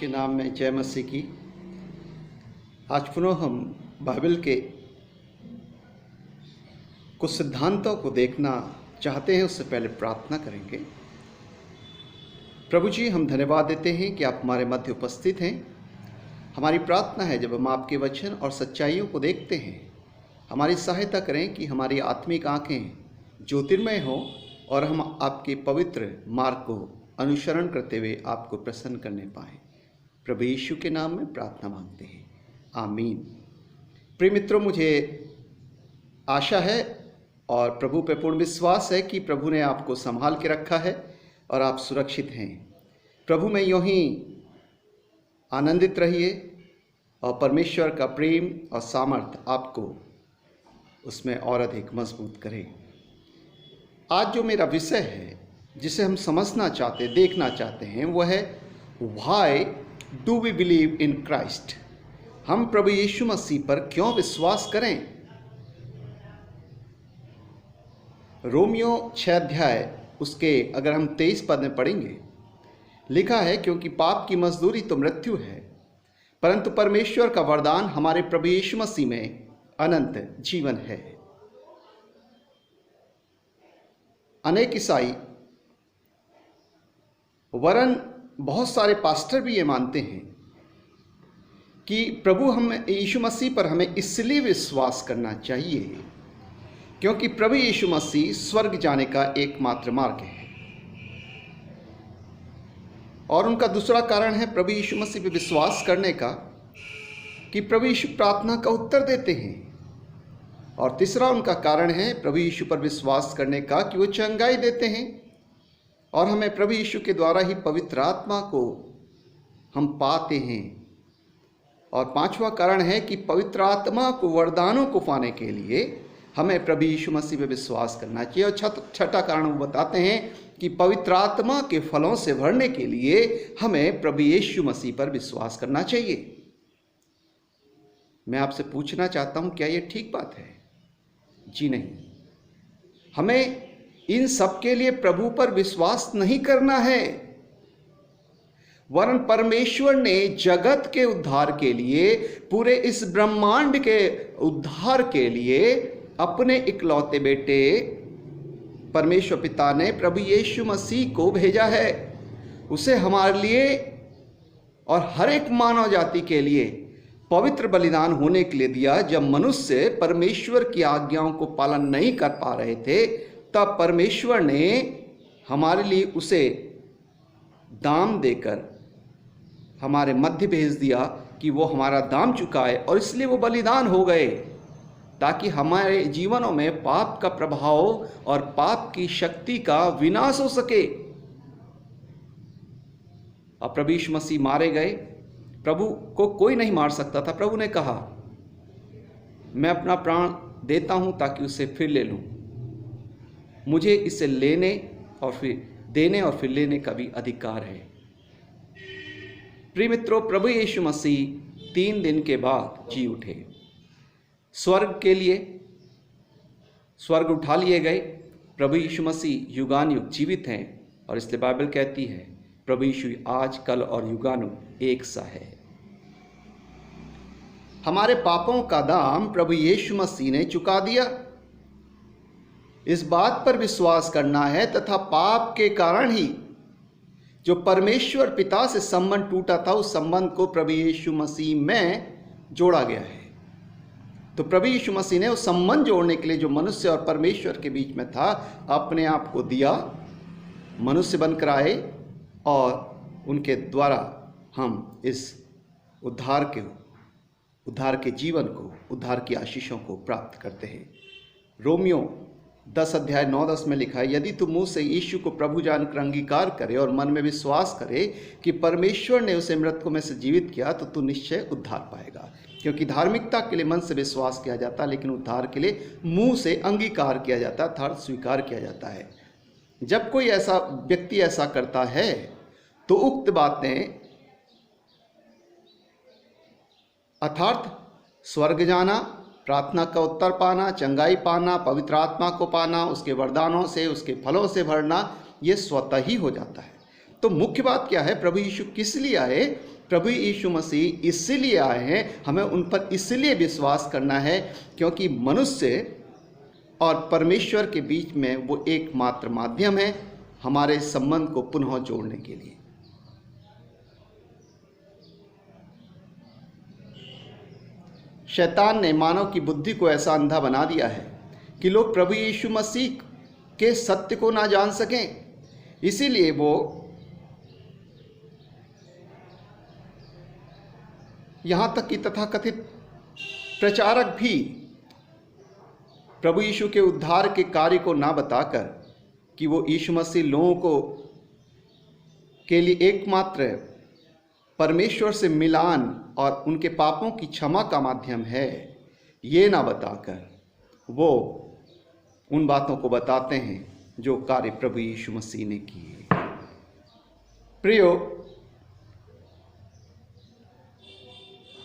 के नाम में जय मसीह की। आज पुनः हम बाइबल के कुछ सिद्धांतों को देखना चाहते हैं। उससे पहले प्रार्थना करेंगे। प्रभु जी, हम धन्यवाद देते हैं कि आप हमारे मध्य उपस्थित हैं। हमारी प्रार्थना है जब हम आपके वचन और सच्चाइयों को देखते हैं, हमारी सहायता करें कि हमारी आत्मिक आंखें ज्योतिर्मय हों और हम आपके पवित्र मार्ग को अनुसरण करते हुए आपको प्रसन्न करने पाएं। प्रभु यीशु के नाम में प्रार्थना मांगते हैं, आमीन। प्रिय मित्रों, मुझे आशा है और प्रभु पे पूर्ण विश्वास है कि प्रभु ने आपको संभाल के रखा है और आप सुरक्षित हैं। प्रभु में यूँ ही आनंदित रहिए और परमेश्वर का प्रेम और सामर्थ्य आपको उसमें और अधिक मजबूत करे। आज जो मेरा विषय है, जिसे हम समझना चाहते, देखना चाहते हैं, वह है why do we believe in Christ. हम प्रभु यीशु मसीह पर क्यों विश्वास करें। रोमियो 6 अध्याय उसके अगर हम 23 पद में पढ़ेंगे, लिखा है, क्योंकि पाप की मजदूरी तो मृत्यु है, परंतु परमेश्वर का वरदान हमारे प्रभु यीशु मसीह में अनंत जीवन है। अनेक ईसाई वरन बहुत सारे पास्टर भी ये मानते हैं कि प्रभु हम यीशु मसीह पर हमें इसलिए विश्वास करना चाहिए क्योंकि प्रभु यीशु मसीह स्वर्ग जाने का एकमात्र मार्ग है। और उनका दूसरा कारण है प्रभु यीशु मसीह पर विश्वास करने का कि प्रभु यीशु प्रार्थना का उत्तर देते हैं। और तीसरा उनका कारण है प्रभु यीशु पर विश्वास करने का कि वो चंगाई देते हैं और हमें प्रभु यीशु के द्वारा ही पवित्र आत्मा को हम पाते हैं। और पांचवा कारण है कि पवित्र आत्मा को वरदानों को पाने के लिए हमें प्रभु यीशु मसीह पर विश्वास करना चाहिए। और छठा कारण वो बताते हैं कि पवित्र आत्मा के फलों से भरने के लिए हमें प्रभु यीशु मसीह पर विश्वास करना चाहिए। मैं आपसे पूछना चाहता हूं, क्या ये ठीक बात है? जी नहीं। हमें इन सब के लिए प्रभु पर विश्वास नहीं करना है, वरन परमेश्वर ने जगत के उद्धार के लिए, पूरे इस ब्रह्मांड के उद्धार के लिए अपने इकलौते बेटे परमेश्वर पिता ने प्रभु यीशु मसीह को भेजा है। उसे हमारे लिए और हर एक मानव जाति के लिए पवित्र बलिदान होने के लिए दिया। जब मनुष्य परमेश्वर की आज्ञाओं को पालन नहीं कर पा रहे थे, तब परमेश्वर ने हमारे लिए उसे दाम देकर हमारे मध्य भेज दिया कि वो हमारा दाम चुकाए। और इसलिए वो बलिदान हो गए ताकि हमारे जीवनों में पाप का प्रभाव और पाप की शक्ति का विनाश हो सके। और प्रभु यीशु मसीह मारे गए। प्रभु को कोई नहीं मार सकता था। प्रभु ने कहा, मैं अपना प्राण देता हूं ताकि उसे फिर ले लूं। मुझे इसे लेने और फिर देने और फिर लेने का भी अधिकार है। प्रिय मित्रों, प्रभु यीशु मसीह 3 दिन के बाद जी उठे। स्वर्ग के लिए स्वर्ग उठा लिए गए। प्रभु यीशु मसीह युगानुयुग जीवित हैं और इसलिए बाइबल कहती है प्रभु यीशु आज, कल और युगानुयुग एक सा है। हमारे पापों का दाम प्रभु यीशु मसीह ने चुका दिया। इस बात पर विश्वास करना है तथा पाप के कारण ही जो परमेश्वर पिता से संबंध टूटा था, उस संबंध को प्रभु यीशु मसीह में जोड़ा गया है। तो प्रभु यीशु मसीह ने उस संबंध जोड़ने के लिए जो मनुष्य और परमेश्वर के बीच में था, अपने आप को दिया, मनुष्य बनकर आए और उनके द्वारा हम इस उद्धार के जीवन को, उद्धार की आशीषों को प्राप्त करते हैं। रोमियो 10 अध्याय 9-10 में लिखा है, यदि तू मुंह से यीशु को प्रभु जानकर अंगीकार करे और मन में विश्वास करे कि परमेश्वर ने उसे मृतकों में से जीवित किया, तो तू निश्चय उद्धार पाएगा। क्योंकि धार्मिकता के लिए मन से विश्वास किया जाता है, लेकिन उद्धार के लिए मुंह से अंगीकार किया जाता है, अर्थात स्वीकार किया जाता है। जब कोई ऐसा व्यक्ति ऐसा करता है तो उक्त बातें अर्थात स्वर्ग जाना, प्रार्थना का उत्तर पाना, चंगाई पाना, पवित्र आत्मा को पाना, उसके वरदानों से, उसके फलों से भरना, ये स्वतः ही हो जाता है। तो मुख्य बात क्या है? प्रभु यीशु किस लिए आए? प्रभु यीशु मसीह इसलिए आए हैं, हमें उन पर इसलिए विश्वास करना है क्योंकि मनुष्य और परमेश्वर के बीच में वो एकमात्र माध्यम है हमारे संबंध को पुनः जोड़ने के लिए। शैतान ने मानव की बुद्धि को ऐसा अंधा बना दिया है कि लोग प्रभु यीशु मसीह के सत्य को ना जान सकें, इसीलिए वो यहाँ तक कि तथाकथित प्रचारक भी प्रभु यीशु के उद्धार के कार्य को ना बताकर कि वो यीशु मसीह लोगों को के लिए एकमात्र परमेश्वर से मिलान और उनके पापों की क्षमा का माध्यम है, ये ना बताकर वो उन बातों को बताते हैं जो कार्य प्रभु यीशु मसीह ने किए। प्रियो,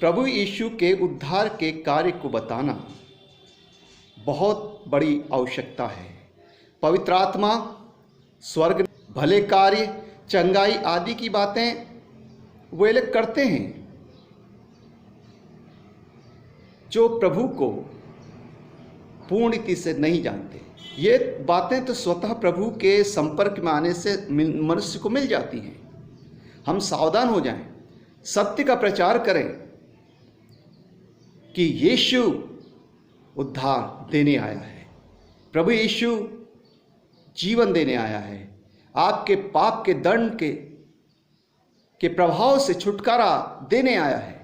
प्रभु यीशु के उद्धार के कार्य को बताना बहुत बड़ी आवश्यकता है। पवित्र आत्मा, स्वर्ग, भले कार्य, चंगाई आदि की बातें वे लोग करते हैं जो प्रभु को पूर्णतः से नहीं जानते। ये बातें तो स्वतः प्रभु के संपर्क में आने से मनुष्य को मिल जाती हैं। हम सावधान हो जाएं, सत्य का प्रचार करें कि यीशु उद्धार देने आया है, प्रभु यीशु जीवन देने आया है, आपके पाप के दंड के प्रभाव से छुटकारा देने आया है।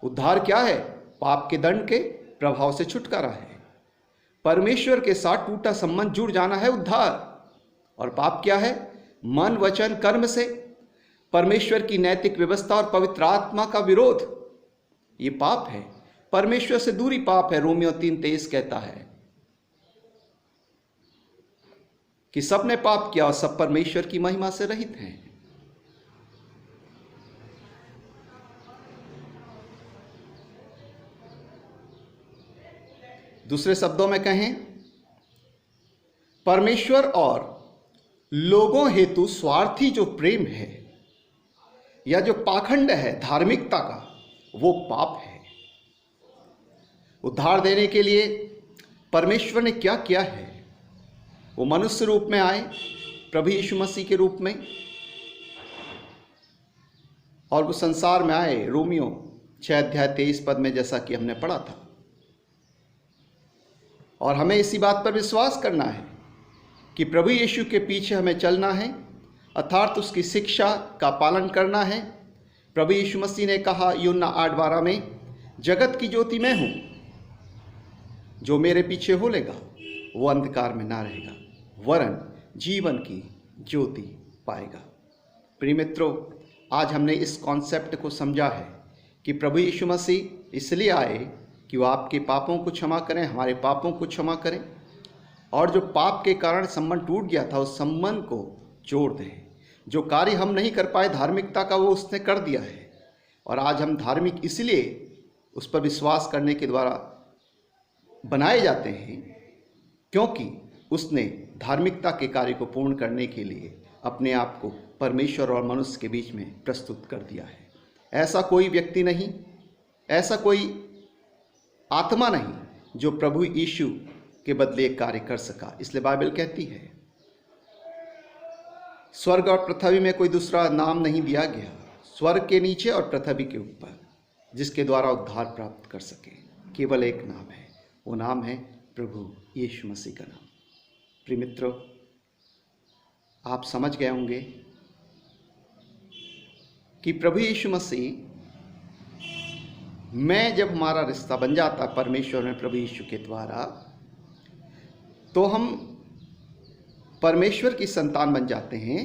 उद्धार क्या है? पाप के दंड के प्रभाव से छुटकारा है। परमेश्वर के साथ टूटा संबंध जुड़ जाना है उद्धार। और पाप क्या है? मन, वचन, कर्म से परमेश्वर की नैतिक व्यवस्था और पवित्र आत्मा का विरोध, ये पाप है। परमेश्वर से दूरी पाप है। रोमियो 3:23 कहता है कि सबने पाप किया और सब परमेश्वर की महिमा से रहित हैं। दूसरे शब्दों में कहें, परमेश्वर और लोगों हेतु स्वार्थी जो प्रेम है या जो पाखंड है धार्मिकता का, वो पाप है। उद्धार देने के लिए परमेश्वर ने क्या किया है? वो मनुष्य रूप में आए, प्रभु यीशु मसीह के रूप में, और वो संसार में आए। रोमियो 6:23 में जैसा कि हमने पढ़ा था। और हमें इसी बात पर विश्वास करना है कि प्रभु यीशु के पीछे हमें चलना है, अर्थात उसकी शिक्षा का पालन करना है। प्रभु यीशु मसीह ने कहा यूहन्ना 8:12 में, जगत की ज्योति मैं हूँ, जो मेरे पीछे हो लेगा वो अंधकार में ना रहेगा वरन जीवन की ज्योति पाएगा। प्रिय मित्रों, आज हमने इस कॉन्सेप्ट को समझा है कि प्रभु यीशु मसीह इसलिए आए कि वो आपके पापों को क्षमा करें, हमारे पापों को क्षमा करें, और जो पाप के कारण संबंध टूट गया था उस संबंध को जोड़ दें। जो कार्य हम नहीं कर पाए धार्मिकता का, वो उसने कर दिया है। और आज हम धार्मिक इसलिए उस पर विश्वास करने के द्वारा बनाए जाते हैं क्योंकि उसने धार्मिकता के कार्य को पूर्ण करने के लिए अपने आप को परमेश्वर और मनुष्य के बीच में प्रस्तुत कर दिया है। ऐसा कोई व्यक्ति नहीं, ऐसा कोई आत्मा नहीं जो प्रभु यीशु के बदले एक कार्य कर सका। इसलिए बाइबल कहती है, स्वर्ग और पृथ्वी में कोई दूसरा नाम नहीं दिया गया, स्वर्ग के नीचे और पृथ्वी के ऊपर, जिसके द्वारा उद्धार प्राप्त कर सके। केवल एक नाम है, वो नाम है प्रभु यीशु मसीह का नाम। प्रिय मित्रों, आप समझ गए होंगे कि प्रभु यीशु मसीह में जब हमारा रिश्ता बन जाता परमेश्वर में प्रभु यीशु के द्वारा, तो हम परमेश्वर की संतान बन जाते हैं।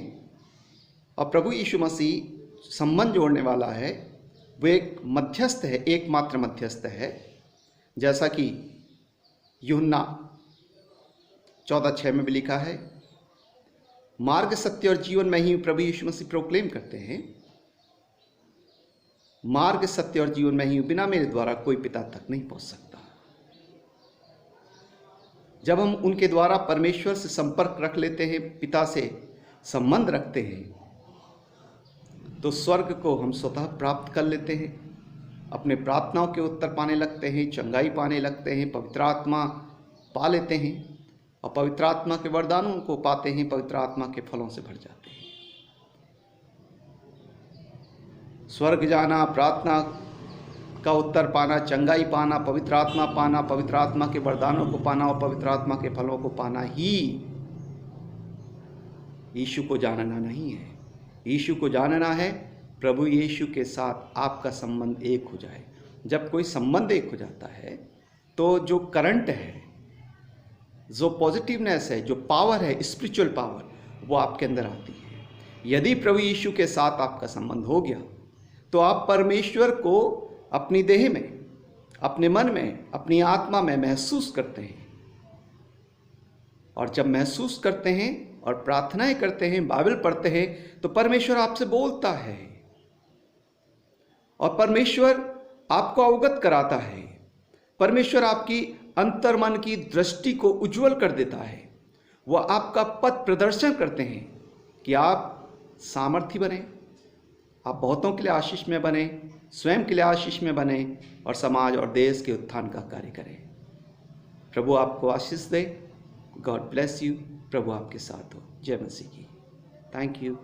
और प्रभु यीशु मसीह संबंध जोड़ने वाला है, वो एक मध्यस्थ है, एकमात्र मध्यस्थ है। जैसा कि यूहन्ना 14:6 में भी लिखा है, मार्ग, सत्य और जीवन में ही प्रभु यीशु मसीह प्रोक्लेम करते हैं, मार्ग, सत्य और जीवन में ही, बिना मेरे द्वारा कोई पिता तक नहीं पहुंच सकता। जब हम उनके द्वारा परमेश्वर से संपर्क रख लेते हैं, पिता से संबंध रखते हैं, तो स्वर्ग को हम स्वतः प्राप्त कर लेते हैं, अपने प्रार्थनाओं के उत्तर पाने लगते हैं, चंगाई पाने लगते हैं, पवित्र आत्मा पा लेते हैं और पवित्र आत्मा के वरदानों को पाते हैं, पवित्र आत्मा के फलों से भर जाते हैं। स्वर्ग जाना, प्रार्थना का उत्तर पाना, चंगाई पाना, पवित्र आत्मा पाना, पवित्र आत्मा के वरदानों को पाना और पवित्र आत्मा के फलों को पाना ही यीशु को जानना नहीं है। यीशु को जानना है प्रभु यीशु के साथ आपका संबंध एक हो जाए। जब कोई संबंध एक हो जाता है तो जो करंट है, जो पॉजिटिवनेस है, जो पावर है, स्पिरिचुअल पावर, वो आपके अंदर आती है। यदि प्रभु यीशु के साथ आपका संबंध हो गया तो आप परमेश्वर को अपनी देह में, अपने मन में, अपनी आत्मा में महसूस करते हैं। और जब महसूस करते हैं और प्रार्थनाएं करते हैं, बाइबल पढ़ते हैं, तो परमेश्वर आपसे बोलता है और परमेश्वर आपको अवगत कराता है। परमेश्वर आपकी अंतर्मन की दृष्टि को उज्जवल कर देता है। वह आपका पथ प्रदर्शन करते हैं कि आप सामर्थी बने, आप बहुतों के लिए आशीष में बने, स्वयं के लिए आशीष में बने और समाज और देश के उत्थान का कार्य करें। प्रभु आपको आशीष दे। God bless you. प्रभु आपके साथ हो। जय मसीह की। Thank you.